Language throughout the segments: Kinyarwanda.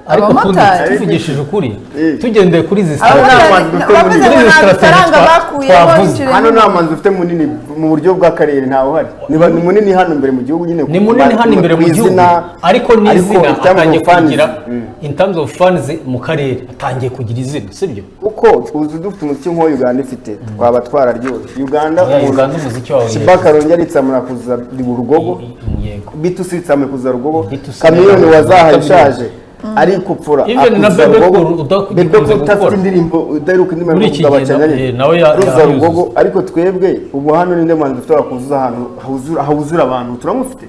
abamotari tuvugishije ukuri tugendeye kuri izi hano nta manzi ufite munini mu buryo bw'akarere ntawe uhari ni munini hano imbere mu gihugu nyine ni munini hano imbere mu gihugu ariko n'izina atangiye kugira in terms of fans mu karere atangiye kugira izina sibyo uko tuzi dufite umuziki nk'uwo Uganda ifite twaba twararyoshye Uganda umuziki wawe Kibakarongi aritsamura kuza Rugogo bitusitsamwe kuza Rugogo Kamiliyoni wazaha ishaje ari kupfura akuza Rugogo udafite indirimbo udaheruka indirimbo y'abacanganye nawe yaruza Rugogo ariko twebwe ubu hano ninde mwanzi ufite wakuza ahantu hawuzura abantu turamufite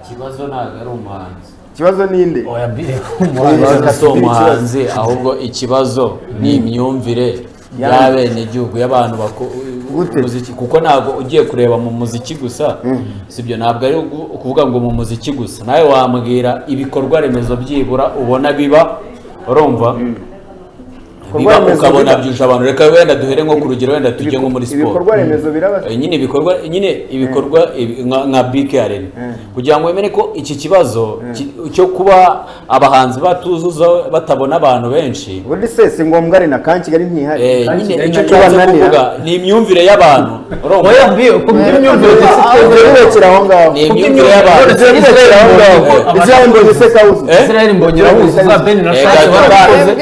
ikibazo ntago ari umuhanzi ikibazo ninde umuhanzi ahubwo ikibazo ni imyumvire y'abene igihugu y'abantu muziki kuko ntago ugiye kureba mu muziki gusa sibyo ntabwo ari kuvuga ngo mu muziki gusa nawe wambwira ibikorwa remezo byibura ubona biba urumva ukabona byuje abantu reka wenda duhere nko ku rugero wenda tujye nko muri sport ibikorwa remezo birabaza nyine ibikorwa nka big arena kugira ngo wemere ko iki kibazo cyo kuba abahanzi batuzuza batabona abantu benshi ubundi se ngombwa ari na Kigali ntihari nyine icyo kuvuga ni imyumvire y'abantu oya mbiye ku by'imyumvire ndetse aho ngaho ni imyumvire y'abantu Israel mbonye se kauze Israel mbonye rahuza za Ben na Shaka barakoze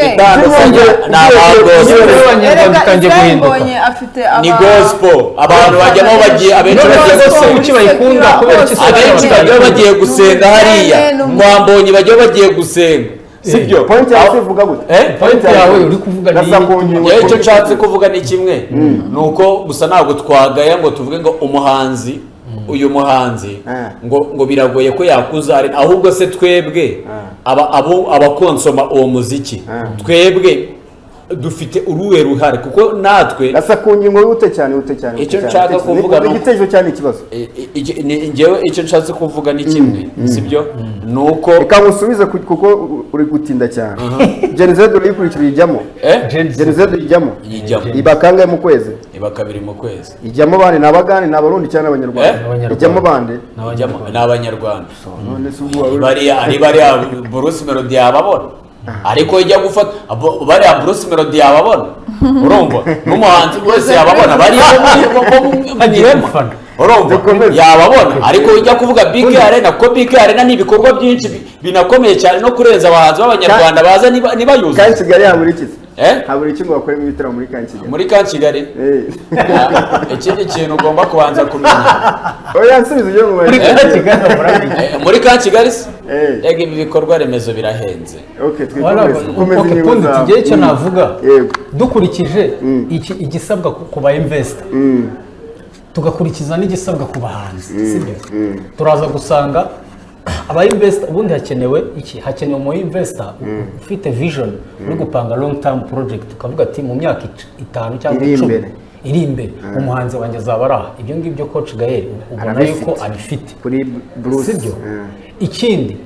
ni gospel abantu bajyamo bagiye abenshi bayikunda kubera abenshi bagiye gusenga hariya mwambonye bagiye gusenga sibyo point yawe uvuga gute point yawe uri kuvuga ni icyo nshatse kuvuga ni kimwe nuko gusa ntabwo twagaya ngo tuvuge ngo umuhanzi uyu muhanzi ngo biragoye ko yakuza ahubwo se twebwe abakonsoma uwo muziki twebwe dufite uruwe ruhare kuko natwe gasa ku ngingo yute cyane icyo nshaka kuvuga ni igitekerezo cyane ikibazo ngewe icyo nshatse kuvuga ni kimwe sibyo nuko reka ngusubize kuko uri gutinda cyane Genezed urikurikira ijyamo Genezed ijyamo ibakanga mu kwezi ibakabiri mu kwezi ijyamo bane nabagane nabarundi cyane abanyarwanda ijyamo bande n'abanyarwanda bari Bruce Melody yababona ariko ijya gufata bariya Bruce Melody yababona urumva n'umuhanzi wese yababona bariya urumva yababona ariko ijya kuvuga big arena ko big arena ni ibikorwa byinshi binakomeye cyane no kurenza abahanzi b'abanyarwanda baza niba yuzuye kandi Kigali haburikiza haburi kimwe bakoremo ibitaro muri Kigali ikindi kintu ugomba kubanza kumenya oya nsubiza ujye muri Kigali yego ibi bikorwa remezo birahenze twikomereze neza tugiye cyo navuga dukurikije igisabwa ku ba investor tugakurikiza n'igisabwa ku bahanzi sibyo turaza gusanga aba investor ubundi hakenewe umu investor ufite vision uri gupanga long term project ukavuga ati mu myaka 5 cyangwa 10 iri imbere umuhanzi wanjye azabara ibyo ngibyo coach Gael ubona yuko abifite kuri Bruce sibyo ikindi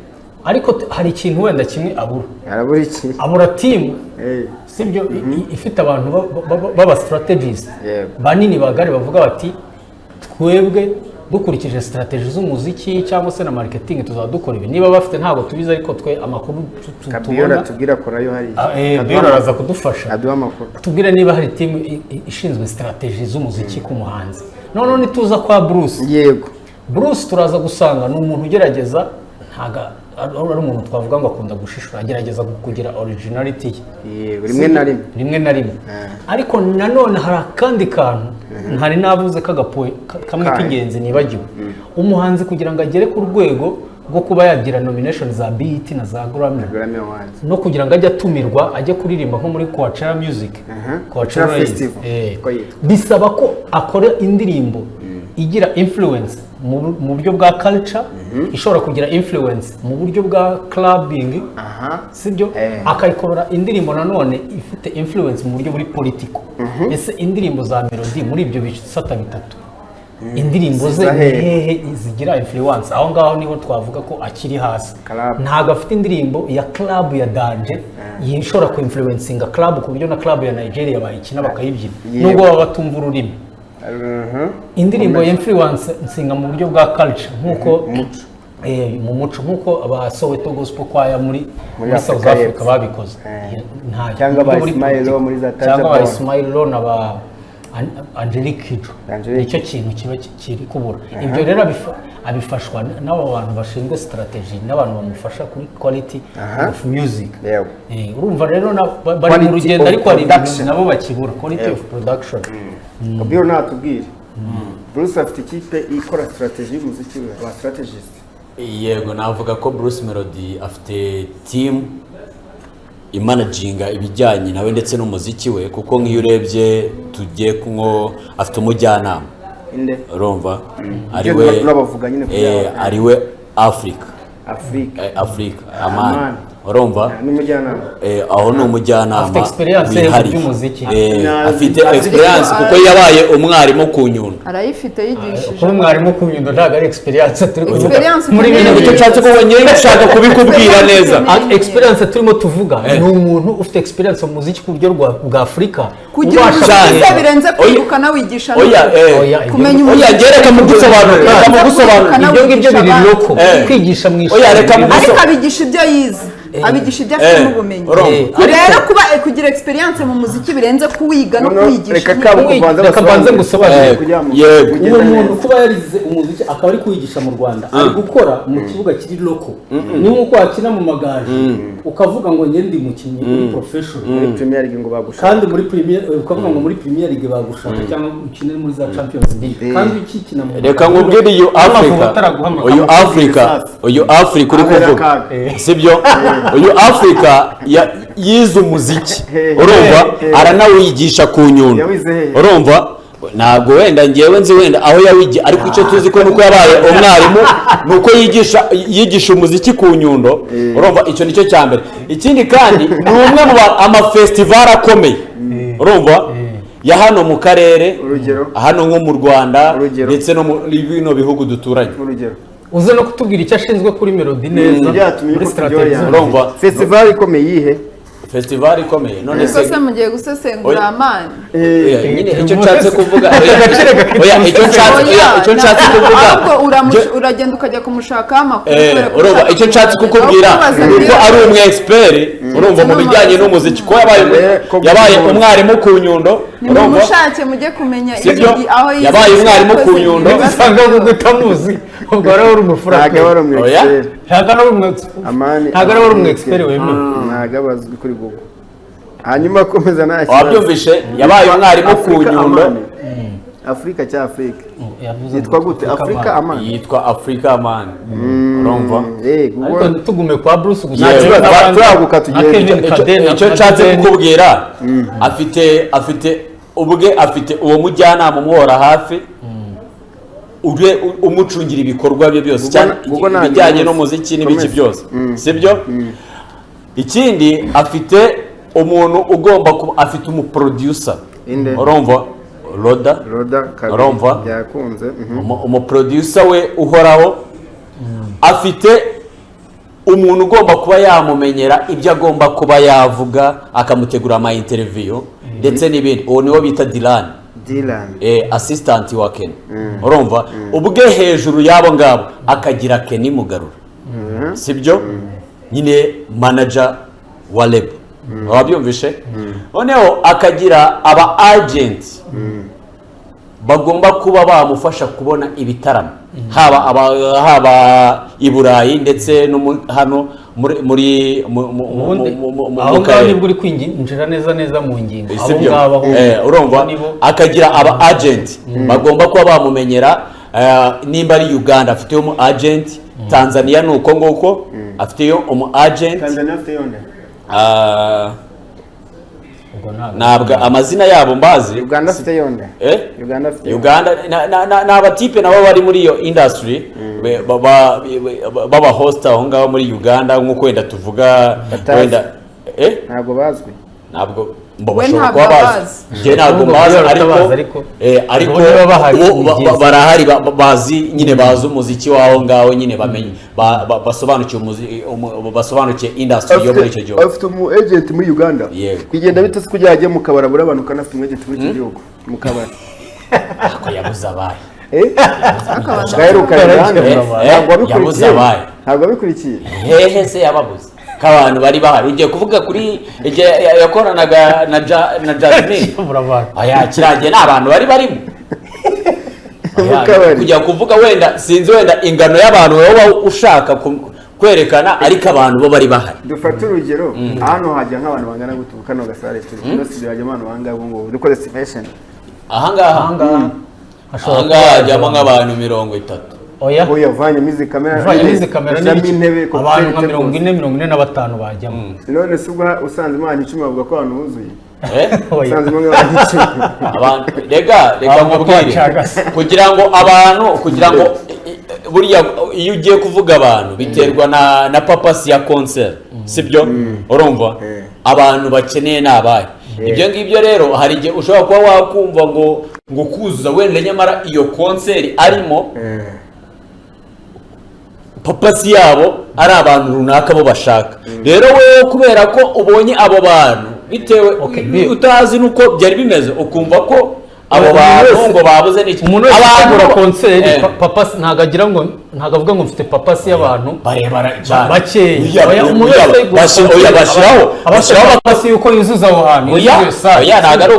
ariko hari ikintu wenda kimwe abura team sibyo ifite abantu baba strategies banini bagari bavuga bati twebwe dukurikije strategy z'umuziki cyangwa se na marketing tuzadukora ibi niba bafite ntago tubiza ariko twe amakuru tubona tubwira ko nayo hari Kabiyora araza kudufasha aduha amakuru tubwira niba hari team ishinzwe strategy z'umuziki ku muhanzi none nituza kwa Bruce yego Bruce turaza gusanga ni umuntu ugerageza ntaga ari umuntu twavuga ngo akunda gushishura agerageza kugira originality rimwe na rimwe ariko nanone hari akandi kantu ntari navuze kamwe k'ingenzi nibagiwe umuhanzi kugira ngo agere ku rwego rwo kuba yagira nomination za BET na za Grammy no kugira ngo ajye atumirwa ajye kuririmba nko muri Coachella Music Coachella Festival bisaba ko akora indirimbo igira influence mu buryo bwa culture ishobora kugira influence mu buryo bwa clubbing sibyo akayikorera indirimbo nanone ifite influence mu buryo buri political ese indirimbo za melody muri ibyo bisata bitatu indirimbo ze hehe zigira influence aho ngaho niho twavuga ko akiri hasi ntago afite indirimbo ya club ya danje yishobora ku influencinga club ku buryo na club ya Nigeria bayikina bakayibyina nubwo baba batumva ururimi indirimbo ya influence nsinga mu buryo bwa culture nkuko mu muco nk'uko abasoweto gospel choir muri South Africa Africa babikoze cyangwa ba Ismailo muri za Tanzania cyangwa ba Ismailo na ba Angelique Kidjo nicyo kintu kiba kiri kubura ibyo rero abifashwa n'abo bantu bashinzwe strategy n'abantu bamufasha kuri quality of music urumva rero bari mu rugendo ariko hari nabo bakibura quality of production Kabiro natubwire Bruce afite ikipe ikora strategy y'umuziki wa strategist yego navuga ko Bruce Melody afite team imanaginga ibijyanye nawe ndetse n'umuziki we kuko nk'iyo urebye tugiye nko afite umujyanama urumva ariwe Afrika Amani urumva aho ni umujyanama afite experience kuko yabaye umwarimu ku Nyundo arayifite yigishije kuko umwarimu ku Nyundo ntago ari experience turi muri bino icyo nshatse ko wongeye gushaka kubikubwira neza experience turimo tuvuga ni umuntu ufite experience mu muziki ku buryo bwa Afrika kugira ngo birenze kwibuka nawe wigisha kumenya gereka mu gusobanura ibyo ngibyo biri loko kwigisha mu ishuri ariko abigisha ibyo yize abigisha ibyo afite n'ubumenyi rero kuba kugira experience mu muziki birenze kuwiga no kwigisha reka banze gusobanura yego umuntu kuba yarize umuziki akaba ari kwigisha mu Rwanda ari gukora mu kibuga kiri loko ni nkuko wakina mu magare ukavuga ngo njye ndi mukinnyi muri professional muri Premier League ngo bagushaka kandi muri Premier ukavuga ngo muri Premier League bagushaka cyangwa ukine muri za Champions League kandi ukikina mu reka ngubwire uyu Afrika uri kuvuga sibyo uyu Afrika yize umuziki urumva aranawigisha ku Nyundo urumva ntabwo wenda ngewe nzi wenda aho yawigiye ariko icyo tuzi ko nuko yabaye umwarimu nuko yigisha umuziki ku Nyundo urumva icyo nicyo cya mbere ikindi kandi ni umwe mu amafestival akomeye urumva ya hano mu karere hano nko mu Rwanda ndetse no muri bino bihugu duturanye uze no kutubwira icyo ashinzwe kuri Melody neza muri strategy urumva festival ikomeye yihe festival ikomeye none se mugiye gusesengura Amani nyine icyo nshatse kuvuga icyo nshatse kuvuga uragenda ukajya kumushaka amakuru urumva icyo nshatse kukubwira nuko ari umwe expert urumva mu bijyanye n'umuziki ko yabaye umwarimu ku Nyundo urumva mushake mujye kumenya aho yabaye umwarimu ku Nyundo usanga gutamuzi ubwo rero uri umufuraka ntago ari umu expert wemewe ntago bazwi kuri Google hanyuma komeza nta wabyumvishe yabaye umwarimu ku Nyundo Afrika cya Afrika yitwa gute Afrika Amani yitwa Afrika Amani urumva ariko tugume kwa Bruce gusa turaguka tugende icyo nshatse kukubwira afite uwo mujyanama umuhora hafi umucungira ibikorwa bye byose cyane bijyanye n'umuziki n'ibiki byose sibyo ikindi afite umuntu ugomba kuba afite umuproducer urumva Roda urumva byakunze umuproducer we uhoraho afite umuntu ugomba kuba yamumenyera ibyo agomba kuba yavuga akamutegura ama interview ndetse n'ibindi uwo niwo bita Dylan assistant wa Ken urumva ubwe hejuru yabo ngabo akagira Ken mugarura sibyo nyine manager wa label wabyumvishe noneho akagira aba agent bagomba kuba bamufasha kubona ibitaramo haba i Burayi ndetse no hano muri aho ngaho nibwo uri kwinjira neza mu ngingo aho ngabo urumva akagira aba agent bagomba kuba bamumenyera nimba ari Uganda afite yo mu agent Tanzania nuko nguko afite yo mu agent Tanzania afite yonde ntabwo amazina yabo mbazi Uganda afite yonde Uganda n'abatipe nabo bari muri iyo industry baba host aho ngaho muri Uganda nk'uko wenda tuvuga wenda ntabwo bazwi ntabwo bashobora kuba bazi ntabwo bazi ariko barahari bazi nyine bazi umuziki waho ngaho nyine bamenye basobanukiye industry yo muri icyo gihugu afite umu agent muri Uganda kugenda bitse kujya ajya mu kabara abantu kanafite umu agent muri icyo gihugu mu kabara ako yabuze abaye ntabwo abikurikiye hehe se yababuze ko abantu bari bahari ugiye kuvuga kuri igihe yakoranaga na Jasmine aya kirangiye n'abantu bari barimo kujya kuvuga wenda sinzi wenda ingano y'abantu wowe ushaka kwerekana ariko abantu bo bari bahari dufate urugero hano hajya nk'abantu bangana gutubuka kano gasare turi no si hajya abantu bangana ngo dukore estimation ahangaha hajyamo nk'abantu 30 oya vanye mizi kamera n'intebe abantu nka 40-45 bajyamo none se ubwo usanze imana 10 bavuga ko abantu buzuye usanze abantu rega mubwire kugira ngo buriya iyo ugiye kuvuga abantu biterwa na papasi ya concert sibyo urumva abantu bakeneye nabaye ibyo ngibyo rero hari igihe ushobora kuba wakumva ngo kuzuza wenda nyamara iyo concert arimo papasi yabo ari abantu runaka bo bashaka rero wewe kubera ko ubonye abo bantu bitewe utazi nuko byari bimeze ukumva ko abo bantu ngo babuze n'iki umuntu wese agura concert papasi ntago agira ngo ntago avuga ngo mfite papasi y'abantu bakeya umuntu wese bashyiraho papasi yuko yuzuza aho hantu ntago ari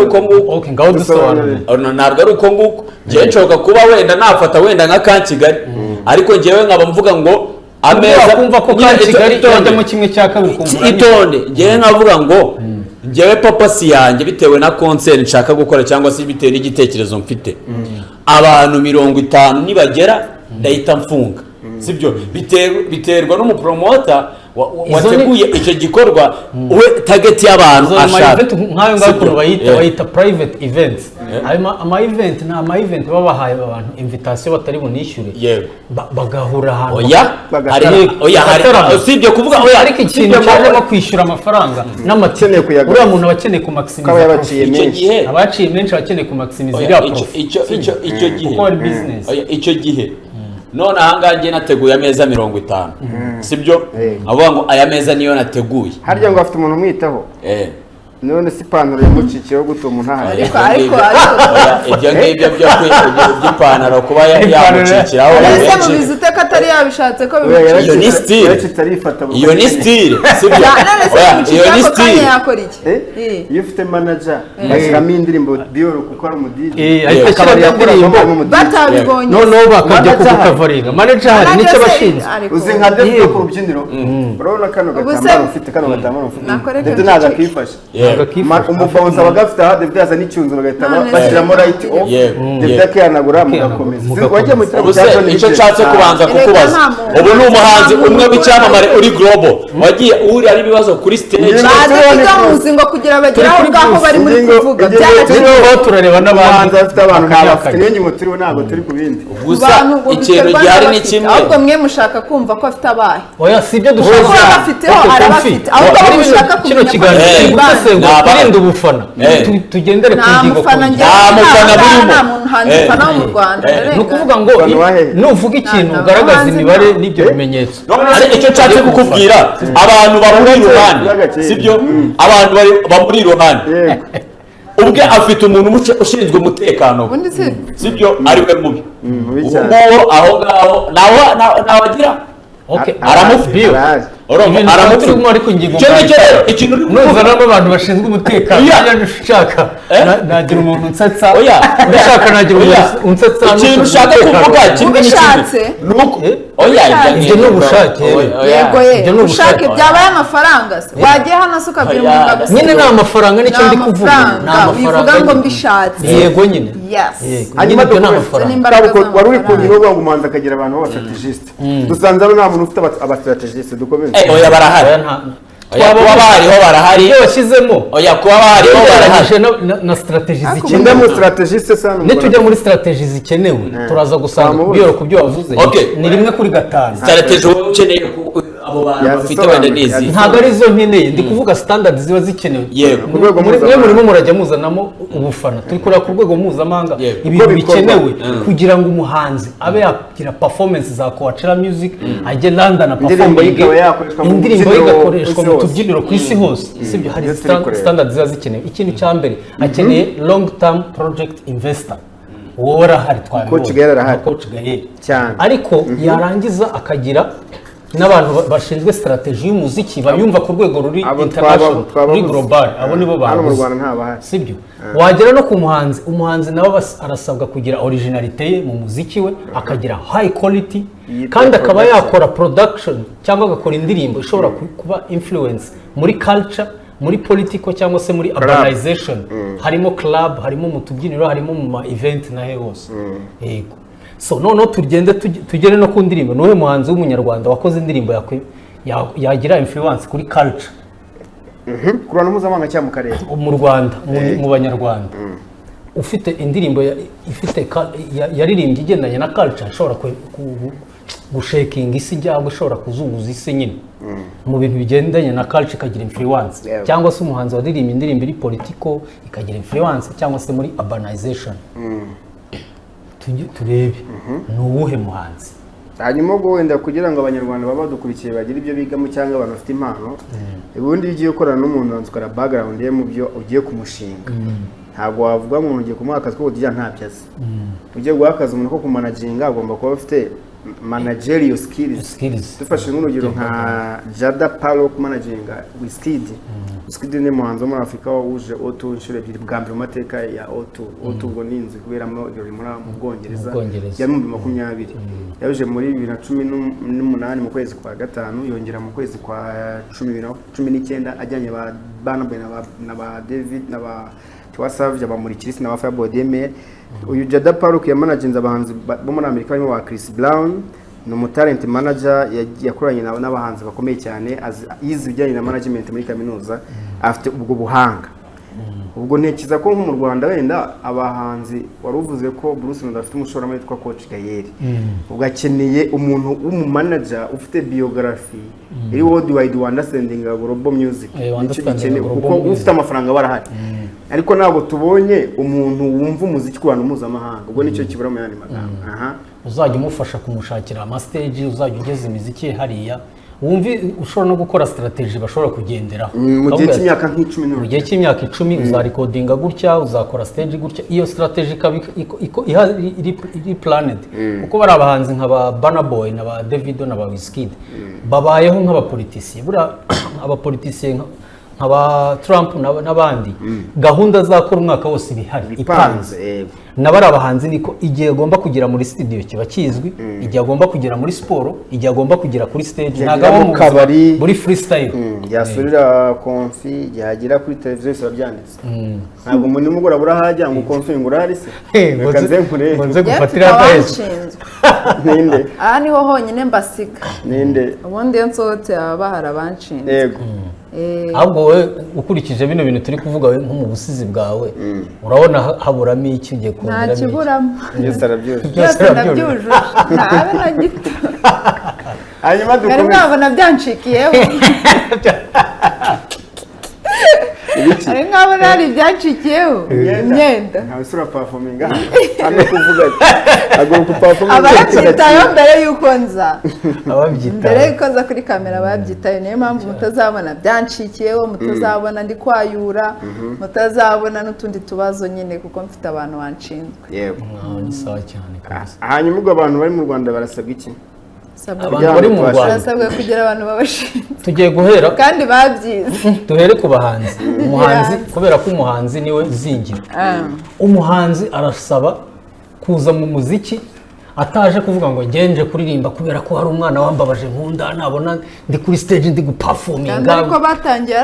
uko nguko ngaho dusobanura ntabwo ari uko nguko njyewe nshobora kuba wenda nafata wenda nka Kigali ariko njyewe nkaba mvuga ngo ameza kumva ko Kigali yajyamo kimwe cya kabiri itonde njyewe nkavuga ngo njyewe papasi yanjye bitewe na concert nshaka gukora cyangwa se bitewe n'igitekerezo mfite abantu 50 nibagera ndahita mfunga sibyo biterwa n'umupromota wateguye icyo gikorwa we target y'abantu ashaka nkayo ngaho bayita private events ama event na ama event babahaye abantu invitation batari bunishyure bagahura ahantu usibye kuvuga ariko ikintu cyajemo kwishyura amafaranga n'amakeneye kuyaga uriya muntu abakeneye ku maximize abaciye menshi abakeneye ku maximize icyo gihe none ahangaha ngiye nateguye ameza 50 sibyo avuga ngo aya meza niyo nateguye harya ngo afite umuntu umwitaho none si ipantaro yamucikiyeho guta umuntu ahari ariko ibyo ngibyo by'ipantaro kuba yamucikiraho ese mubizi uteka atari yabishatse ko iyo ni style iyo ni style sibyo iyo ni style yakora iki iyo ufite manager bashyiramo indirimbo biyoro kuko ari umudiji akaba yakora indirimbo batabibonye noneho bakajya kukavaringa manager hari nicyo bashinzwe uzi nka defu ku rubyiniro urabona kano gatambaro ufite kano gatambaro ufite ndetse naza kifasha umufonsa bagafite aha David yaza n'icyunzo bagahita bashyiramo right off David akihanagura mugakomeza wajye mu cyaro icyo nshatse kubanza kukubaza ubu ni umuhanzi umwe w'icyamamare uri global wagiye uri ari ibibazo kuri stage baziga muzi ngo kugira bageraho ngaho bari muri kuvuga byaragiye turareba n'abantu bafite abantu nk'abafite n'ingi mu turiho ntabwo turi ku bindi gusa ikintu gihari ni kimwe ahubwo mwe mushaka kumva ko afite abaye oya sibyo dushaka kuba bafiteho arabafite ahubwo mushaka kino kiganiro twirinde ubufana tugendere ku ngingo nta mufana burimo mu Rwanda ni ukuvuga ngo nuvuga ikintu ugaragaza imibare n'ibyo bimenyetso icyo nshatse kukubwira abantu bamuri iruhande sibyo abantu bamuri iruhande ubwe afite umuntu ushinzwe umutekano sibyo ari we mubi ubu aho ngaho nawe agira aramufite ariko ingingo ikintu nuzana n'abantu bashinzwe umutekano iyo ushaka nagira umuntu unsetsa ushaka nagira umuntu unsetsa ikintu ushaka kuvuga kimwe n'ikindi ibyo ni ubushake yego ushake byabaye amafaranga se wagiye hano se ukabwira umuntu agasiga nyine ni amafaranga nicyo ndi kuvuga ni amafaranga ngo mbishatse yego nyine hanyuma ni amafaranga wari uri kungira uvuga ngo umuhanzi akagira abantu b'abastrategiste dusanze ari nta muntu ufite abastrategiste dukomeze oya barahari kuba bariho barahari iyo washyizemo kuba bariho barahari na strategy zikenewe mu strategiste sana nitujya muri strategy zikenewe turaza gusanga biyoro ku byo wavuze ni rimwe kuri 5 strategy ukeneye abo bantu bafite wenda n'izi ntabwo ari zo nkeneye ndi kuvuga standard ziba zikenewe ku rwego mwe murimo murajya muzanamo ubufana turi kureba ku rwego mpuzamahanga ibintu bikenewe kugira ngo umuhanzi abe yagira performance za Coachella music ajye London perform indirimbo igakoreshwa mu tubyiniro ku isi hose sibyo hari standard ziba zikenewe ikintu cya mbere akeneye long term project investor wora hari Coach Gael cyane ariko yarangiza akagira n'abantu bashinzwe strategy y'umuziki bayumva ku rwego ruri international ruri global abo nibo bavuze sibyo wagera no ku umuhanzi nawe arasabwa kugira originality ye mu muziki we akagira high quality kandi akaba yakora production cyangwa agakora indirimbo ishobora kuba influence muri culture muri political cyangwa se muri urbanization harimo club harimo mu tubyiniro harimo mu ma event na hose yego so no tugere no ku ndirimbo nowe muhanzi w'umunyarwanda wakoze indirimbo yagira influence kuri culture kurana mpuzamahanga cyangwa mu karere mu Rwanda mu banyarwanda ufite indirimbo ifite yaririmbye igendanye na culture ashobora gushakinga isi cyangwa ishobora kuzunguza isi nyine mu bintu bigendanye na culture ikagira influence cyangwa se umuhanzi waririmbye indirimbo iri political ikagira influence cyangwa se muri urbanization turebe ni uwuhe muhanzi hanyuma ubwo wenda kugira ngo abanyarwanda baba badukurikiye bagire ibyo bigamo cyangwa abantu bafite impano ubundi iyo ugiye gukorana n'umuntu wanzukara background ye mu byo ugiye kumushinga ntabwo wavuga ngo ugiye kumuha akazi ko kugira ntabyo azi ugiye guha akazi umuntu ko kumanaginga agomba kuba afite managerial skills dufashe nk'urugero nka Jada Palo kumanaginga Wizkid ni muhanzi wo muri Afrika wuje O2 inshuro ebyiri bwa mbere mu mateka ya O2 ubwo ninzi kuberamo ibirori muri mu Bwongereza ya 2020 yaje muri 2018 mu kwezi kwa gatanu yongera mu kwezi kwa 19 ajyanye ba Barnaby na ba David na ba Twasavye abamurikirisi na ba Fabo Demel uyu Jada Palo yamanaginze abahanzi bo muri Amerika barimo ba Chris Brown ni umutalent manager yakoranye n'abahanzi bakomeye cyane yize ibijyanye na management muri kaminuza afite ubwo buhanga ubwo ntekiza ko mu Rwanda wenda abahanzi waruvuze ko Bruce Melody afite umushoramari witwa Coach Gael ubwo akeneye umuntu w'umumanager ufite biography iri worldwide understanding global music nicyo gikeneye kuko ufite amafaranga barahari ariko ntabwo tubonye umuntu wumva umuziki ku bantu mpuzamahanga ubwo nicyo kibura mu yandi magambo uzajya umufasha kumushakira ama stage uzajya ugeze imiziki hariya wumvi ushobora no gukora strategy bashobora kugenderaho mu gihe cy'imyaka nk'icumi mu gihe cy'imyaka 10 uzarecordinga gutya uzakora stage gutya iyo strategy iri planned kuko bari abahanzi nk'aba Burna Boy na ba Davido na ba Wizkid babayeho nk'abapoliticiye bura abapoliticiye nk'aba Trump n'abandi gahunda zakora umwaka wose bihari ipanze nabari abahanzi niko igihe agomba kugira muri studio kiba kizwi igihe agomba kugira muri sport igihe agomba kugira kuri stage nagabo mu kabari muri freestyle yasurira konfi yagira kuri televiziyo biba byanditse ntabwo umuntu mugora burahajya ngo konfi ngurari se nze gufatira akayezo ninde niho honyine mbasiga ninde ubundi yo nsohotse abahara banshinze yego ahubwo we ukurikije bino bintu turi kuvuga we nko mu busizi bwawe urabona haburamo iki ugiye kumvira nta kiburamo byose arabyujuje byose ndabyujuje ntabe na gito hanyuma dukomeze mwabona byanshikiyeho ari nkabona hari ibyanshikiyeho imyenda ntawe sura performing hano kuvuga agomba performing ababyitayo mbere yuko nza ababyitayo mbere yuko nza kuri kamera ababyitayo niyo mpamvu mutazabona byanshikiyeho mutazabona ndi kwayura mutazabona n'utundi tubazo nyine kuko mfite abantu banshinzwe yego ni sawa cyane kabisa hanyuma ubwo abantu bari mu Rwanda barasabwa iki abantu bari mu Rwanda barasabwa kugira abantu babashinzwe tugiye guhera kandi babyize duhere ku bahanzi umuhanzi kubera ko umuhanzi niwe zingiro umuhanzi arasaba kuza mu muziki ataje kuvuga ngo ngenje kuririmba kubera ko hari umwana wambabaje nkunda nabona ndi kuri stage ndi guperforminga ariko batangiye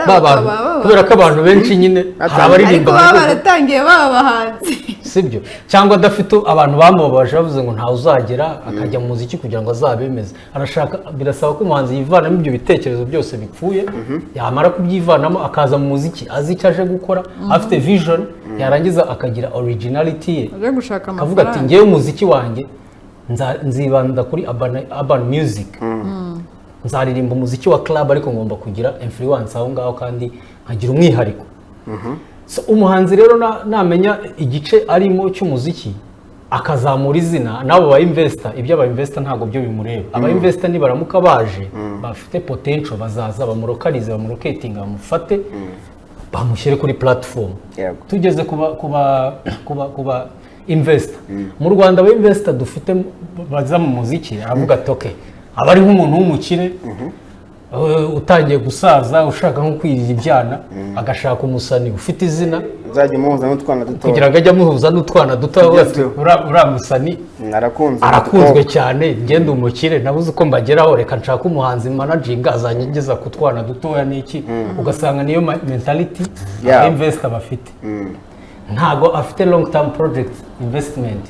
kubera ko abantu benshi nyine abaririmba ariko baratangiye babahanzi sibyo cyangwa adafite abantu bamubabaje bavuze ngo nta uzagera akajya mu muziki kugira ngo azabemeze arashaka birasaba ko umuhanzi yivanamo ibyo bitekerezo byose bipfuye yamara kubyivanamo akaza mu muziki azi icyo aje gukora afite vision yarangiza akagira originality ye akavuga ati ngewe umuziki wanjye nzibanda kuri urban music nzaririmba umuziki wa club ariko ngomba kugira influence aho ngaho kandi nkagira umwihariko. So umuhanzi rero namenya igice arimo cy'umuziki akazamura izina nabo ba investor, ibyo aba investor ntago byo bimureba. Aba investor ni baramuka baje bafite potential, bazaza bamurokalize, bamuroketinga, bamufate bamushyire kuri platform. Tugeze kuba investor mu Rwanda, aba investor dufite baza mu muziki aravuga ati okay, aba ari nk'umuntu w'umukire utangiye gusaza ushaka nko kwirira ibyana, agashaka umusani ufite izina uzajya muhuza n'utwana duto, kugira ngo ajye muhuza n'utwana duto, uramusani arakunzwe cyane, ngende umukire nabuze uko mbageraho, reka nshaka umuhanzi managinga azanyegeza ku twana dutoya n'iki. Ugasanga niyo mentality investor bafite, ntago afite long term project investment.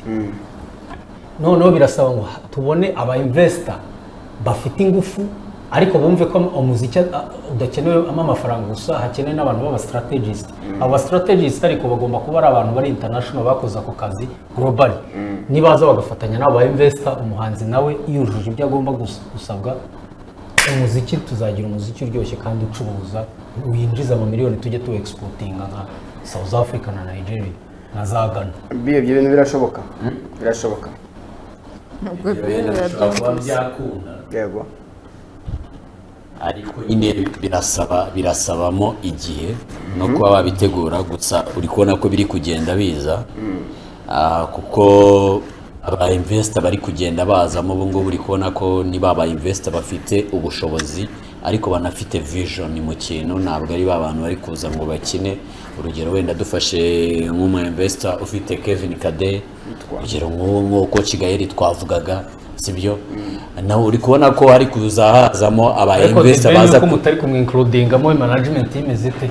Noneho birasaba ngo tubone aba investor bafite ingufu, ariko bumve ko umuziki udakenewe amafaranga gusa, hakenewe n'abantu b'aba strategist. Aba strategist ariko bagomba kuba ari abantu bari international, bakoze ako kazi global. Nibaza bagafatanya n'aba investor, umuhanzi nawe yujuje ibyo agomba gusabwa, umuziki tuzagira umuziki uryoshye kandi ucuruza, winjiza amamiliyoni, tujye tu exportinga nka South Africa na Nigeria na za Ghana. Ibyo bintu birashoboka, birashoboka. Yego. Ariko nyine birasabamo igihe no kuba babitegura, gusa uri kubona ko biri kugenda biza, kuko aba investor bari kugenda bazamo ubu ngubu. Uri kubona ko niba aba investor bafite ubushobozi ariko banafite vision mu kintu, ntabwo ari ba bantu bari kuza ngo bakine. Urugero wenda dufashe nk'umu investor ufite Kevin Kade, urugero nk'uko Kigali twavugaga, sibyo? Nawe uri kubona ko hari kuza hazamo aba investor baza ko mutari kumwincludinga mu management y'imeze ite,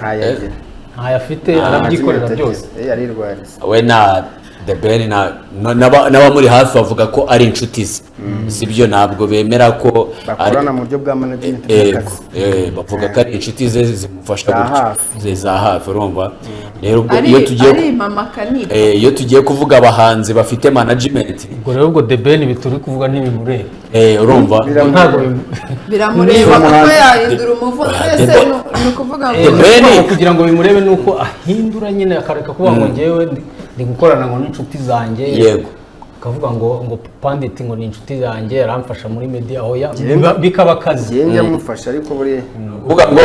ntayafite arabyikorera byose, yari rwariza we na The Ben n'abamuri hafi bavuga ko ari inshuti ze, sibyo? Ntabwo bemera ko bakorana mu buryo bwa management, bavuga ko ari inshuti ze zimufasha gutyo za hafi, urumva? Rero iyo tugiye kuvuga abahanzi bafite management, ubwo rero ubwo The Ben bituri kuvuga ntibimureba, urumva? Ntabwo biramureba kuko yahindura umuvugo, ese ni ukuvuga ngo kugira ngo bimurebe nuko ahindura nyine, akareka kuvuga ngo ngewe ndi gukorana ngo n'inshuti zanjye, yego, akavuga ngo Pandit ngo ni inshuti zanjye, yaramfasha muri media, aho bikaba akazi yenge amufasha, ariko buri uvuga ngo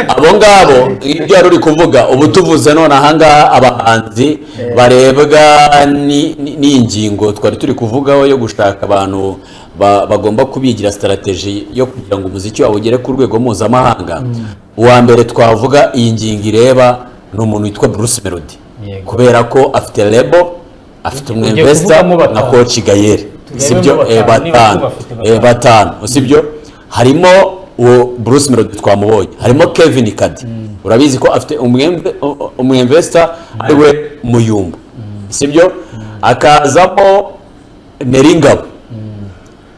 abo ngabo ibyo yari uri kuvuga. Ubu tuvuze none ahangaha abahanzi barebwa n'ingingo twari turi kuvugaho yo gushaka abantu bagomba kubigira strategy yo kugira ngo umuziki wabo ugere ku rwego mpuzamahanga. Uwa mbere twavuga iyi ngingo ireba ni umuntu witwa Bruce Melody, kubera ko afite label, afite umwinvestor na coach Gayere, sibyo? Batanu, sibyo? Harimo uwo Bruce Melody twamubonye, harimo Kevin Kade, urabizi ko afite umwinvestor ariwe Muyumba, sibyo? Akazamo Neringabo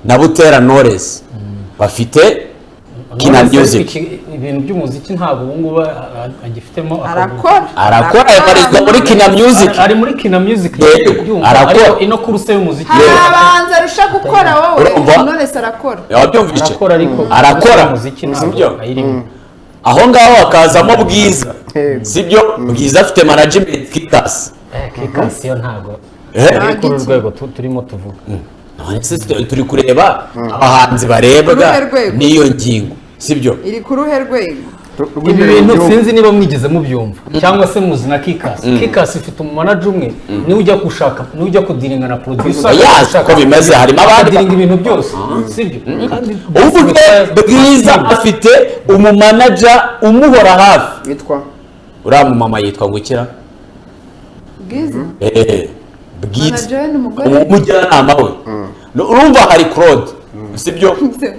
na Butera Knowless, bafite Kina Music. Ibintu by'umuziki ntabwo ubu ngubu agifitemo, arakora yabarizwa muri Kina Music, ari muri Kina Music, arakora ino kuruse y'umuziki, arabanza arusha gukora wowe, none se arakora, yabyumvise, arakora umuziki ntabwo ayirimo. Aho ngaho akazamo Bwiza, sibyo? Bwiza afite management Kikas, Kikas yo ntabwo kuri urwego turimo tuvuga. Turi kureba abahanzi barebwa n'iyo ngingo, sibyo? Iri ku ruhe rwego? Ibi bintu sinzi niba mwigeze mubyumva cyangwa se muzi na Kikas. Kikas ifite umumanager umwe, niwe ujya gushaka, niwe ujya kudiringa na producer, ko bimeze. Harimo abandi kudiringa ibintu byose, sibyo? Uvuge Bwiza afite umumanager umuhora hafi, witwa uriya mumama yitwa ngukira Bwiza, Bwiza umujyanama we, urumva hari Claude, sibyo?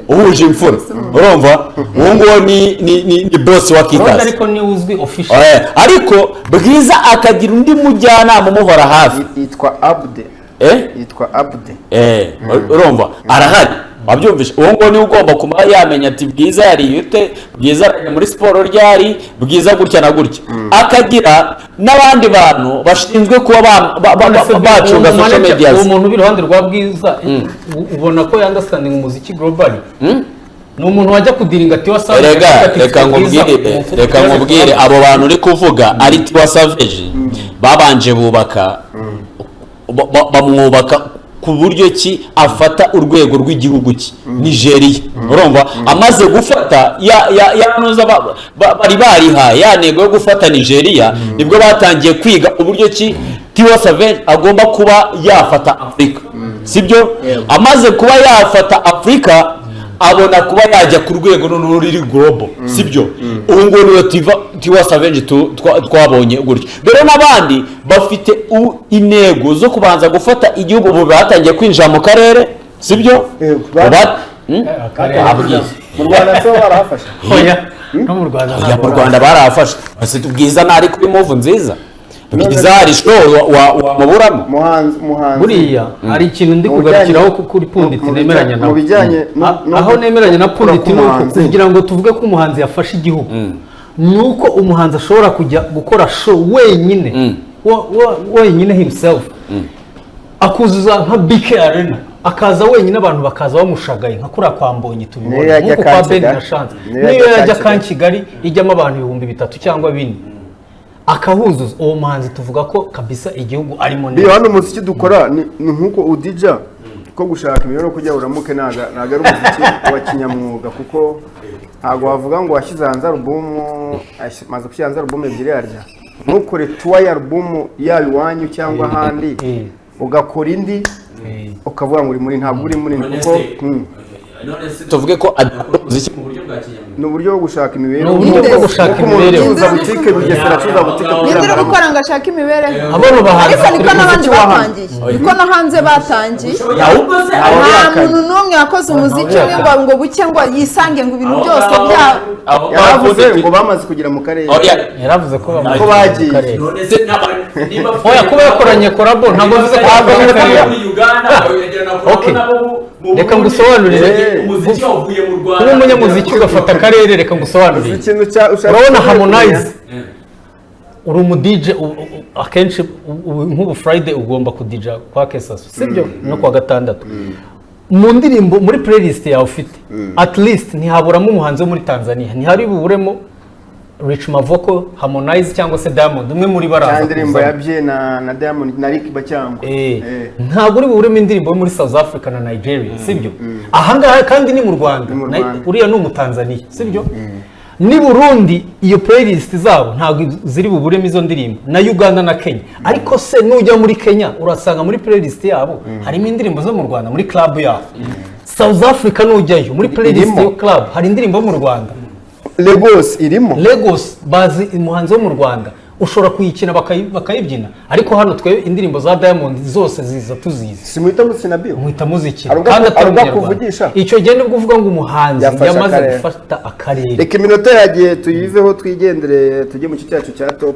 Uhuje imfura, urumva? Uwo nguwo ni boss wa Kikas, ariko ni uzwi official, ariko Bwiza akagira undi mujyanama umuhora hafi, yitwa Abde, yitwa Abde, urumva? Arahari wabyumvishe uwo ngo niwe ugomba kuba yamenya ati Bwiza yariye ute, Bwiza ari muri siporo ryari, Bwiza gutya na gutya, akagira n'abandi bantu bashinzwe kuba bacunga social media. Uwo muntu uri iruhande rwa Bwiza ubona ko understanding umuziki globally, ni umuntu wajya kudiringa Tiwa Savage. Reka nkubwire abo bantu uri kuvuga ari Tiwa Savage babanje bamwubaka ku buryo ki afata urwego rw'igihugu cye Nigeria. Urumva amaze gufata bari barihaye ya ntego yo gufata Nigeria, nibwo batangiye kwiga uburyo ki Tiwa Savage agomba kuba yafata Afrika, sibyo? Amaze kuba yafata Afrika abona kuba yajya ku rwego ruri global, sibyo? Ubu ngo niwe Tiwa Savage twabonye gutyo. Rero n'abandi bafite intego zo kubanza gufata igihugu, ubu batangiye kwinjira mu karere, sibyo? Mu Rwanda so barahafasha. No mu Rwanda. Mu Rwanda barahafasha. Bwiza ntari kuri move nziza. Bwiza ari show wamuburamo. Muhanzi buriya hari ikintu ndi kugarukiraho kuri Pundit nemeranya nawe. Mu bijyanye aho nemeranya na Pundit nuko kugira ngo tuvuge ko umuhanzi yafashe igihugu, nuko umuhanzi ashobora kujya gukora show wenyine, wenyine himself, akuzuza nka BK Arena, akaza wenyine abantu bakaza bamushagaye nka kuri kwambonye tubibona nkuko kwa Ben na Chance niyo yajya kan Kigali ijyamo abantu 3,000 cyangwa 4, akahuzuza uwo muhanzi tuvuga ko kabisa igihugu arimo neza. Hano umuziki dukora ni nkuko udija ko gushaka imibero kujya uramuke naga ari umuziki wa kinyamwuga, kuko ntago wavuga ngo washyize hanze album maze kushyira hanze album ebyiri yarya, ntukore tour ya album yabiwanyu cyangwa handi ugakora indi ukavuga ngo uri muri ntabwo uri muri, kuko tuvuge ko umuziki mu buryo bwa kinyamwuga ni uburyo bwo gushaka imibereho, bwo gushaka imibereho. butike Bugesera cuza butike nindira gukora ngo ashaka imibereho, abano bahanzi ariko niko n'abandi batangiye, niko no hanze batangiye. Nta muntu n'umwe yakoze umuziki ngo buke ngo yisange ngo ibintu byose byabo. Yaravuze ngo bamaze kugira mu karere, yaravuze ko bagiye. Oya kuba yakoranye korabo ntabwo bivuze ko muri Uganda reka ngusobanurire umuziki wavuye mu Rwanda, kuba umunyamuziki ugafata akarere. Reka ngusobanurire, urabona Harmonize uri umu DJ akenshi nk'ubu Friday ugomba kudija kwa Kesaso, sibyo? No kwa gatandatu mu ndirimbo muri playlist yawe ufite at least ntihaburamo umuhanzi wo muri Tanzania, ntihari buburemo Rich Mavoko, Harmonize cyangwa se Diamond, umwe muri baraza indirimbo yabye na Diamond na Rick Bacyangwa. Ntabwo uri buburemo indirimbo yo muri South Africa na Nigeria, sibyo? Ahangaha kandi ni mu Rwanda, uriya ni umutanzania, sibyo? Ni Burundi iyo playlist zabo ntabwo ziri buburemo izo ndirimbo, na Uganda na Kenya. Ariko se nujya muri Kenya urasanga muri playlist yabo harimo indirimbo zo mu Rwanda muri club yabo. South Africa nujyayo muri playlist yo club hari indirimbo mu Rwanda. Lagos irimo, Lagos bazi umuhanzi wo mu Rwanda ushobora kuyikina bakayibyina, ariko hano twe indirimbo za Diamond zose ziza tuzizi. Simuhita musina bio muhita muziki kandi atarukuvugisha icyo gende bwo uvuga ngo umuhanzi yamaze gufata akarere. Reka iminota yagiye tuyiveho twigendere tujye mu cyacu cya top.